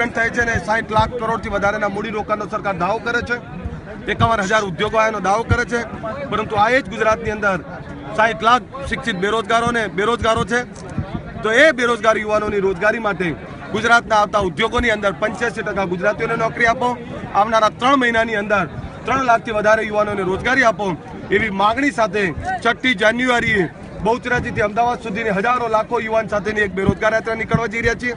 Development થાય છે ને 60 લાખ કરોડથી વધારેના મૂડીરોકાણનો સરકાર દાવો કરે છે, 51,000 ઉદ્યોગો આનો દાવો કરે છે, પરંતુ આ જ ગુજરાતની અંદર 60 લાખ શિક્ષિત બેરોજગારો છે। તો એ બેરોજગાર યુવાનોની રોજગારી માટે ગુજરાતના આવતા ઉદ્યોગોની અંદર 85% ગુજરાતીઓને નોકરી આપો, આવનારા 3 મહિનાની અંદર 3 લાખથી વધારે યુવાનોને રોજગારી આપો એવી માગણી સાથે 6 જાન્યુઆરીએ બહુચરાજીથી અમદાવાદ સુધીની હજારો લાખો યુવાન સાથેની એક બેરોજગાર યાત્રા નીકળવા જઈ રહ્યા છીએ।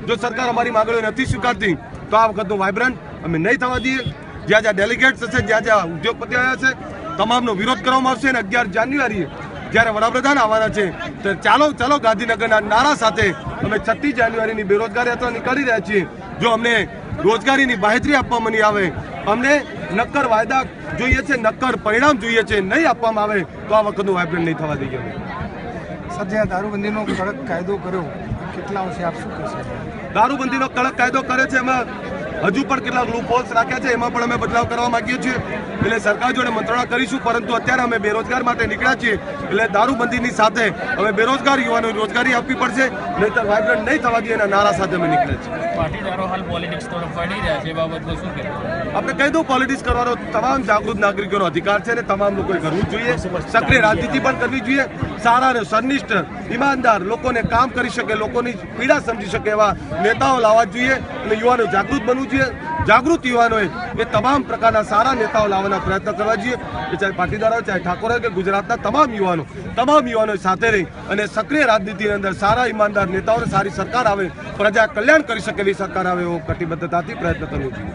જો સરકાર અમારી માગણીઓ નથી સ્વીકારતી તો આ વખતનું વાઇબ્રન્ટ અમે નહીં થવા દઈએ। જ્યાં જ્યાં ડેલિગેટ્સ હશે, જ્યાં જ્યાં ઉદ્યોગપતિઓ આવ્યા છે, તમામનો વિરોધ કરવામાં આવશે અને 11 જાન્યુઆરીએ જ્યારે વડાપ્રધાન આવવાના છે તો ચાલો ચાલો ગાંધીનગરના નારા સાથે અમે 6 જાન્યુઆરીની બેરોજગાર યાત્રા નીકળી રહ્યા છીએ। જો અમને રોજગારીની બાહેધરી આપવામાં નહીં આવે, અમને નક્કર વાયદા જોઈએ છે, નક્કર પરિણામ જોઈએ છે, નહીં આપવામાં આવે તો આ વખતનું વાઇબ્રન્ટ નહીં થવા દઈએ। સર, જે દારૂબંધીનો કડક કાયદો કર્યો કેટલા અંશે આપ શું કહેશો? દારૂબંધીનો કડક કાયદો કરે છે, એમાં હજુ પણ કેટલાક લૂપ હોલ્સ રાખ્યા છે, એમાં પણ અમે બદલાવ કરવા માંગીએ છીએ। એટલે સરકાર જોડે મંત્રણા કરીશું, પરંતુ અત્યારે અમે બેરોજગાર માટે નીકળ્યા છીએ એટલે દારૂબંધીની સાથે અમે બેરોજગાર યુવાનોને રોજગારી આપવી પડશે, નહીંતર વાઇબ્રન્ટ નહીં થવા દઈએ એના નારા સાથે અમે નીકળ્યા છીએ। પાટીદારો હાલ પોલિટિક્સ તરફ વળી રહ્યા છે, એ બાબતમાં શું કહેવું? આપણે કહી દઉં, પોલિટિક્સ કરવાનો તમામ જાગૃત નાગરિકોનો અધિકાર છે અને તમામ લોકોએ કરવું જોઈએ, સક્રિય રાજનીતિ પણ કરવી જોઈએ। સારા અને સનિષ્ઠ ઈમાનદાર લોકોને કામ કરી શકે, લોકોની પીડા સમજી શકે એવા નેતાઓ લાવવા જોઈએ અને યુવાનો જાગૃત બનવું જોઈએ। જાગૃત યુવાનોએ એ તમામ પ્રકારના સારા નેતાઓ લાવવાના પ્રયત્ન કરવા જોઈએ, ચાહે પાટીદાર હોય, ચાહે ઠાકોર હોય કે ગુજરાતના તમામ યુવાનો સાથે રહી અને સક્રિય રાજનીતિની અંદર સારા ઈમાનદાર નેતાઓને સારી સરકાર આવે, પ્રજા કલ્યાણ કરી શકે એવી સરકાર આવે એવો કટિબદ્ધતાથી પ્રયત્ન કરવો જોઈએ।